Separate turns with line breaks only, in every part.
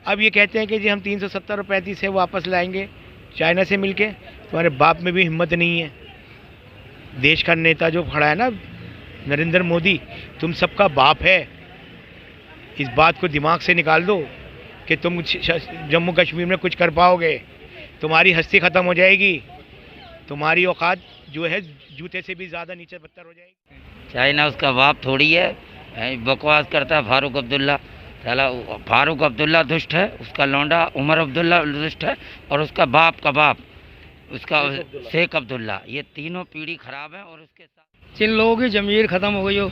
अब ये कहते हैं कि जी हम 370 और 35 से वापस लाएंगे चाइना से मिलके। तुम्हारे बाप में भी हिम्मत नहीं है। देश का नेता जो खड़ा है ना, नरेंद्र मोदी, तुम सबका बाप है। इस बात को दिमाग से निकाल दो कि तुम जम्मू कश्मीर में कुछ कर पाओगे। तुम्हारी हस्ती ख़त्म हो जाएगी। तुम्हारी औकात जो है जूते से भी ज़्यादा नीचे बदतर हो जाएगी।
चाइना उसका बाप थोड़ी है, बकवास करता है फारूक अब्दुल्ला। साला फारूक अब्दुल्ला दुष्ट है, उसका लौंडा उमर अब्दुल्ला दुष्ट है, और उसका बाप का बाप उसका शेख अब्दुल्ला, ये तीनों पीढ़ी खराब है। और उसके साथ
जिन लोगों की ज़मीर ख़त्म हो गई हो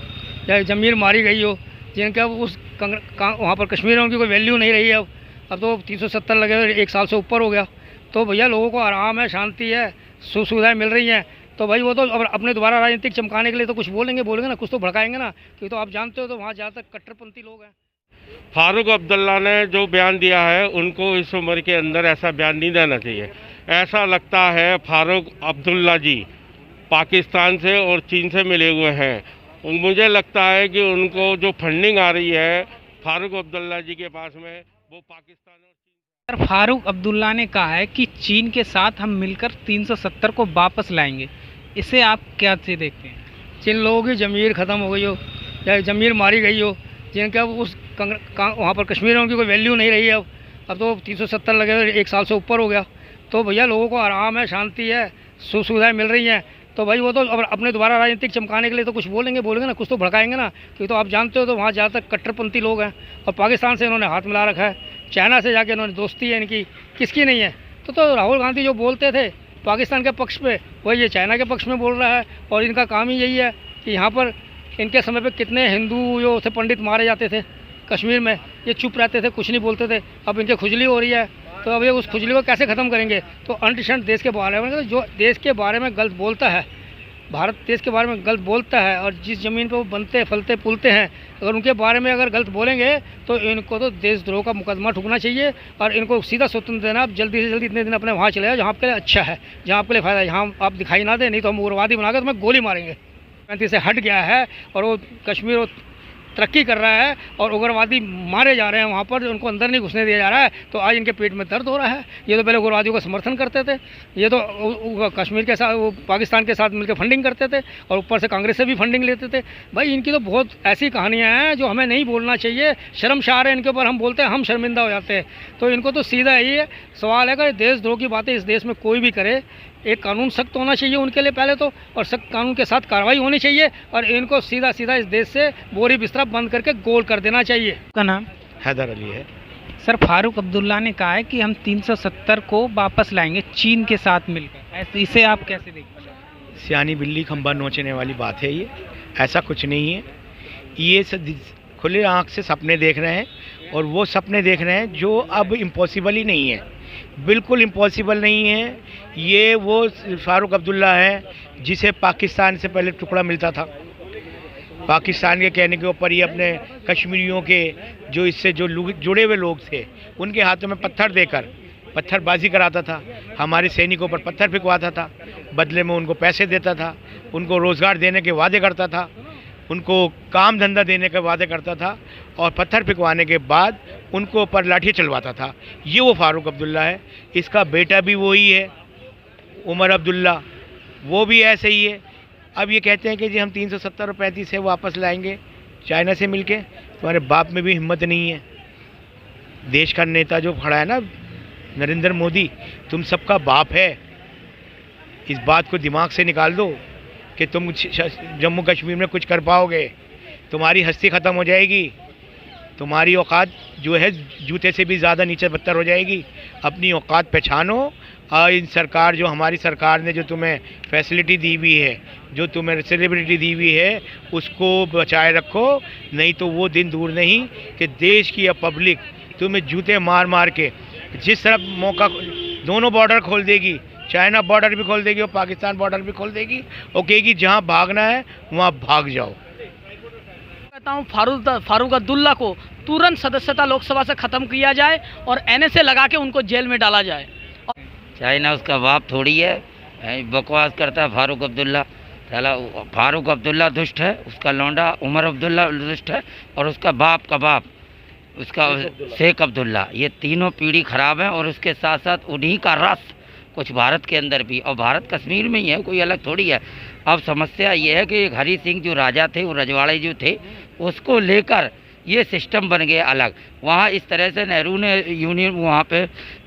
या ज़मीर मारी गई हो, जिनका उस वहाँ पर कश्मीर में उनकी कोई वैल्यू नहीं रही है। अब तो 370 लगे हुए, 1 साल से ऊपर हो गया। तो भैया लोगों को आराम है, शांति है, सुख सुविधाएँ मिल रही हैं। तो भाई वो तो अब अपने दोबारा राजनीतिक चमकाने के लिए तो कुछ बोलेंगे ना, कुछ तो भड़काएंगे ना, क्योंकि तो आप जानते हो तो वहाँ ज़्यादातर कट्टरपंथी लोग हैं।
फारूक अब्दुल्ला ने जो बयान दिया है, उनको इस उम्र के अंदर ऐसा बयान नहीं देना चाहिए। ऐसा लगता है फारूक अब्दुल्ला जी पाकिस्तान से और चीन से मिले हुए हैं। मुझे लगता है कि उनको जो फंडिंग आ रही है फारूक अब्दुल्ला जी के पास में, वो पाकिस्तान और
सर, फारूक अब्दुल्ला ने कहा है कि चीन के साथ हम मिलकर 370 को वापस लाएंगे। इसे आप क्या से देखते हैं?
जिन लोगों की ज़मीर ख़त्म हो गई हो या ज़मीर मारी गई हो, जिनका उस वहाँ पर कश्मीर में उनकी कोई वैल्यू नहीं रही है। अब तो 370 लगे हुए, 1 साल से ऊपर हो गया। तो भैया लोगों को आराम है, शांति है, सुख सुविधाएँ मिल रही हैं। तो भाई वो तो अब अपने दोबारा राजनीतिक चमकाने के लिए तो कुछ बोलेंगे ना, कुछ तो भड़काएंगे ना, क्योंकि तो आप जानते हो तो वहाँ ज़्यादातर कट्टरपंथी लोग हैं। और पाकिस्तान से इन्होंने हाथ मिला रखा है, चाइना से जाके इन्होंने दोस्ती है इनकी, किसकी नहीं है। तो राहुल गांधी जो बोलते थे पाकिस्तान के पक्ष पे, वही ये चाइना के पक्ष में बोल रहा है। और इनका काम ही यही है कि यहाँ पर इनके समय पे कितने हिंदू जो थे पंडित मारे जाते थे कश्मीर में, ये चुप रहते थे, कुछ नहीं बोलते थे। अब इनके खुजली हो रही है, तो अब ये उस खुजली को कैसे ख़त्म करेंगे? तो अनटिशंट देश के बारे में, जो देश के बारे में गलत बोलता है, भारत देश के बारे में गलत बोलता है, और जिस ज़मीन पर वो बनते फलते पुलते हैं, अगर उनके बारे में अगर गलत बोलेंगे तो इनको तो देशद्रोह का मुकदमा ठुकना चाहिए और इनको सीधा स्वतंत्र देना। आप जल्दी से जल्दी इतने दिन अपने वहाँ चले जाओ जहाँ आपके लिए अच्छा है, जहाँ आपके लिए फ़ायदा है। यहाँ आप दिखाई ना दें, नहीं तो हम उग्रवादी बनाकर तुम्हें गोली मारेंगे। 35 से हट गया है और वो कश्मीर तरक्की कर रहा है और उग्रवादी मारे जा रहे हैं वहाँ पर, उनको अंदर नहीं घुसने दिया जा रहा है। तो आज इनके पेट में दर्द हो रहा है। ये तो पहले उग्रवादियों का समर्थन करते थे, ये तो कश्मीर के साथ, वो पाकिस्तान के साथ मिलकर फंडिंग करते थे और ऊपर से कांग्रेस से भी फंडिंग लेते थे। भाई इनकी तो बहुत ऐसी कहानियाँ हैं जो हमें नहीं बोलना चाहिए। शर्मशार है इनके ऊपर, हम बोलते हैं हम शर्मिंदा हो जाते हैं। तो इनको तो सीधा यही है सवाल है कि देशद्रोह की बातें इस देश में कोई भी करे, एक कानून सख्त होना चाहिए उनके लिए पहले तो, और सख्त कानून के साथ कार्रवाई होनी चाहिए, और इनको सीधा सीधा इस देश से बोरी बिस्तरा बंद करके गोल कर देना चाहिए।
का नाम
हैदर अली है।
सर, फारूक अब्दुल्ला ने कहा है कि हम 370 को वापस लाएंगे चीन के साथ मिलकर। इसे आप कैसे देखते हैं?
सियानी बिल्ली खंबा नोचने वाली बात है ये। ऐसा कुछ नहीं है। ये खुले आँख से सपने देख रहे हैं, और वो सपने देख रहे हैं जो अब इम्पॉसिबल ही नहीं है, बिल्कुल इम्पॉसिबल नहीं है। ये वो फारूक अब्दुल्ला है जिसे पाकिस्तान से पहले टुकड़ा मिलता था। पाकिस्तान के कहने के ऊपर ये अपने कश्मीरियों के जो इससे जो जुड़े हुए लोग थे उनके हाथों में पत्थर देकर पत्थरबाजी कराता था, हमारे सैनिकों पर पत्थर फेंकवाता था, बदले में उनको पैसे देता था, उनको रोज़गार देने के वादे करता था, उनको काम धंधा देने के वादे करता था, और पत्थर फेंकवाने के बाद उनको ऊपर लाठी चलवाता था। ये वो फारूक अब्दुल्ला है। इसका बेटा भी वही है, उमर अब्दुल्ला, वो भी ऐसे ही है। अब ये कहते हैं कि जी हम 370 और 35 से वापस लाएंगे चाइना से मिलके। तुम्हारे बाप में भी हिम्मत नहीं है। देश का नेता जो खड़ा है ना, नरेंद्र मोदी, तुम सबका बाप है। इस बात को दिमाग से निकाल दो कि तुम जम्मू कश्मीर में कुछ कर पाओगे। तुम्हारी हस्ती ख़त्म हो जाएगी। तुम्हारी औकात जो है जूते से भी ज़्यादा नीचे बदतर हो जाएगी। अपनी औकात पहचानो। इन सरकार जो हमारी सरकार ने जो तुम्हें फैसिलिटी दी हुई है, जो तुम्हें सेलिब्रिटी दी हुई है, उसको बचाए रखो। नहीं तो वो दिन दूर नहीं कि देश की पब्लिक तुम्हें जूते मार मार के जिस तरफ मौका, दोनों बॉर्डर खोल देगी, चाइना बॉर्डर भी खोल देगी और पाकिस्तान बॉर्डर भी खोल देगी, और कहेगी जहाँ भागना है वहाँ भाग जाओ।
कहता हूँ फारूक अब्दुल्ला को तुरंत सदस्यता लोकसभा से ख़त्म किया जाए और NSA लगा के उनको जेल में डाला जाए।
चाइना उसका बाप थोड़ी है, बकवास करता है फारूक अब्दुल्ला। साला फारूक अब्दुल्ला दुष्ट है, उसका लौंडा उमर अब्दुल्ला दुष्ट है, और उसका बाप का बाप उसका शेख अब्दुल्ला, ये तीनों पीढ़ी खराब है। और उसके साथ साथ उन्हीं का रस कुछ भारत के अंदर भी, और भारत कश्मीर में ही है, कोई अलग थोड़ी है। अब समस्या ये है कि एक हरी सिंह जो राजा थे, वो रजवाड़े जो थे, उसको लेकर ये सिस्टम बन गया अलग। वहाँ इस तरह से नेहरू ने यूनियन वहाँ पे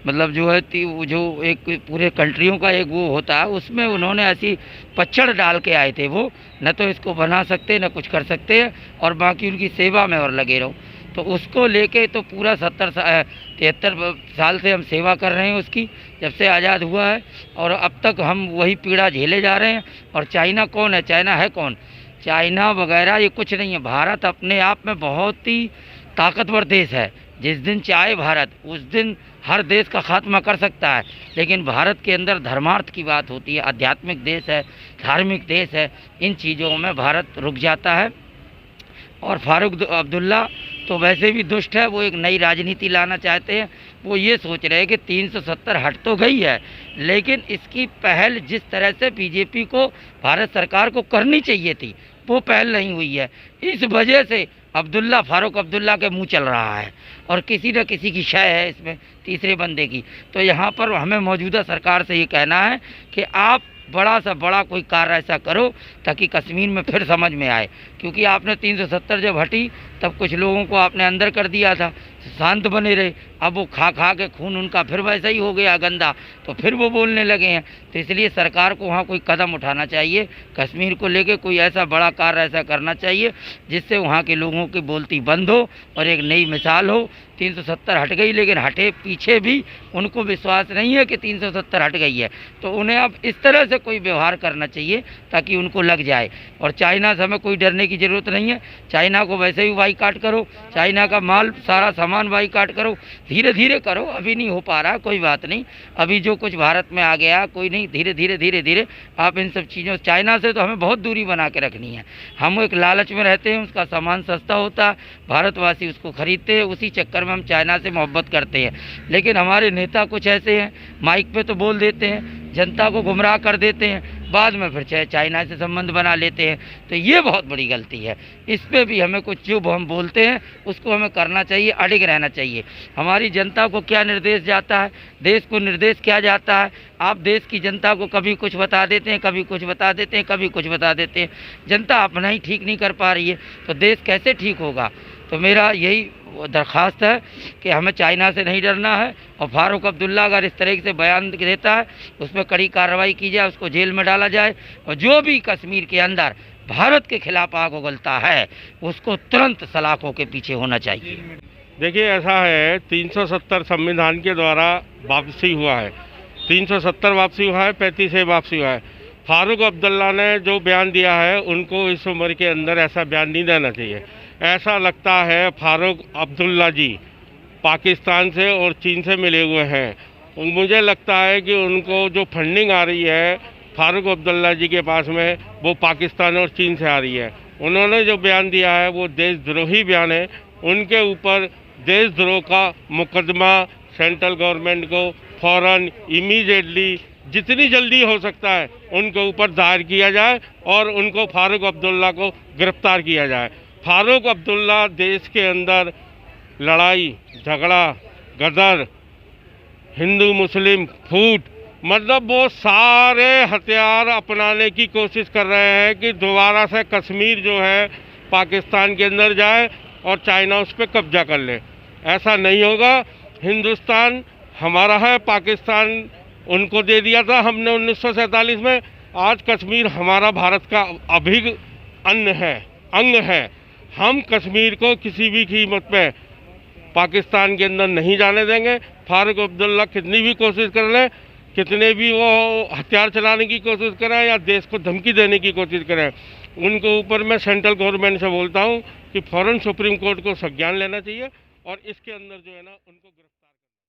मतलब जो है जो एक पूरे कंट्रियों का एक वो होता है, उसमें उन्होंने ऐसी पच्चड़ डाल के आए थे। वो न तो इसको बना सकते न कुछ कर सकते हैं, और बाकी उनकी सेवा में और लगे रहो। तो उसको लेके तो पूरा 73 साल से हम सेवा कर रहे हैं उसकी, जब से आज़ाद हुआ है, और अब तक हम वही पीड़ा झेले जा रहे हैं। और चाइना कौन है? चाइना है कौन? चाइना वगैरह ये कुछ नहीं है। भारत अपने आप में बहुत ही ताकतवर देश है। जिस दिन चाहे भारत, उस दिन हर देश का खात्मा कर सकता है। लेकिन भारत के अंदर धर्मार्थ की बात होती है, आध्यात्मिक देश है, धार्मिक देश है, इन चीज़ों में भारत रुक जाता है। और फारूक अब्दुल्ला तो वैसे भी दुष्ट है, वो एक नई राजनीति लाना चाहते हैं। वो ये सोच रहे हैं कि 370 हट तो गई है, लेकिन इसकी पहल जिस तरह से बीजेपी को, भारत सरकार को करनी चाहिए थी, वो पहल नहीं हुई है। इस वजह से फारूक अब्दुल्ला के मुंह चल रहा है, और किसी न किसी की शय है इसमें, तीसरे बंदे की। तो यहाँ पर हमें मौजूदा सरकार से ये कहना है कि आप बड़ा सा बड़ा कोई कार्य ऐसा करो ताकि कश्मीर में फिर समझ में आए। क्योंकि आपने 370 जब हटी, तब कुछ लोगों को आपने अंदर कर दिया था, शांत बने रहे। अब वो खा खा के खून उनका फिर वैसा ही हो गया गंदा, तो फिर वो बोलने लगे हैं। तो इसलिए सरकार को वहाँ कोई कदम उठाना चाहिए, कश्मीर को लेके कोई ऐसा बड़ा कार्य ऐसा करना चाहिए जिससे वहाँ के लोगों की बोलती बंद हो और एक नई मिसाल हो। 370 हट गई, लेकिन हटे पीछे भी उनको विश्वास नहीं है कि 370 हट गई है। तो उन्हें अब इस तरह से कोई व्यवहार करना चाहिए ताकि उनको लग जाए। और चाइना से हमें कोई डरने की ज़रूरत नहीं है। चाइना को वैसे भी बाईकाट करो, चाइना का माल सारा सामान बाईकाट करो, धीरे धीरे करो। अभी नहीं हो पा रहा, कोई बात नहीं, अभी जो कुछ भारत में आ गया कोई नहीं, धीरे धीरे आप इन सब चीज़ों, चाइना से तो हमें बहुत दूरी बना के रखनी है। हम एक लालच में रहते हैं, उसका सामान सस्ता होता है, भारतवासी उसको खरीदते हैं, उसी चक्कर में हम चाइना से मोहब्बत करते हैं। लेकिन हमारे नेता कुछ ऐसे हैं, माइक पे तो बोल देते हैं, जनता को गुमराह कर देते हैं, बाद में फिर चाइना से संबंध बना लेते हैं। तो ये बहुत बड़ी गलती है। इस पे भी हमें कुछ जो हम बोलते हैं उसको हमें करना चाहिए, अडिग रहना चाहिए। हमारी जनता को क्या निर्देश जाता है, देश को निर्देश क्या जाता है। आप देश की जनता को कभी कुछ बता देते हैं, कभी कुछ बता देते हैं, कभी कुछ बता देते हैं। जनता अपना ही ठीक नहीं कर पा रही है, तो देश कैसे ठीक होगा। तो मेरा यही दरख्वास्त है कि हमें चाइना से नहीं डरना है। और फारूक अब्दुल्ला अगर इस तरह से बयान देता है, उस पर कड़ी कार्रवाई की जाए, उसको जेल में डाला जाए। और जो भी कश्मीर के अंदर भारत के खिलाफ आग उगलता है, उसको तुरंत सलाखों के पीछे होना चाहिए।
देखिए, ऐसा है, 370 संविधान के द्वारा वापसी हुआ है, 370 वापसी हुआ है, 35 से वापसी हुआ है। फारूक अब्दुल्ला ने जो बयान दिया है, उनको इस उम्र के अंदर ऐसा बयान नहीं देना चाहिए। ऐसा लगता है फारूक अब्दुल्ला जी पाकिस्तान से और चीन से मिले हुए हैं। मुझे लगता है कि उनको जो फंडिंग आ रही है फारूक अब्दुल्ला जी के पास में, वो पाकिस्तान और चीन से आ रही है। उन्होंने जो बयान दिया है वो देशद्रोही बयान है। उनके ऊपर देशद्रोह का मुकदमा सेंट्रल गवर्नमेंट को फ़ौरन इमीडिएटली जितनी जल्दी हो सकता है उनके ऊपर दायर किया जाए और उनको फारूक अब्दुल्ला को गिरफ्तार किया जाए। फारूक अब्दुल्ला देश के अंदर लड़ाई झगड़ा, गदर, हिंदू मुस्लिम फूट, मतलब वो सारे हथियार अपनाने की कोशिश कर रहे हैं कि दोबारा से कश्मीर जो है पाकिस्तान के अंदर जाए और चाइना उस पर कब्जा कर ले। ऐसा नहीं होगा। हिंदुस्तान हमारा है, पाकिस्तान उनको दे दिया था हमने 1947 में। आज कश्मीर हमारा भारत का अभिन्न अंग है। हम कश्मीर को किसी भी कीमत पे पाकिस्तान के अंदर नहीं जाने देंगे। फारूक अब्दुल्ला कितनी भी कोशिश कर लें, कितने भी वो हथियार चलाने की कोशिश करें या देश को धमकी देने की कोशिश करें, उनके ऊपर मैं सेंट्रल गवर्नमेंट से बोलता हूं कि फ़ौरन सुप्रीम कोर्ट को संज्ञान लेना चाहिए और इसके अंदर जो है ना उनको गिरफ्तार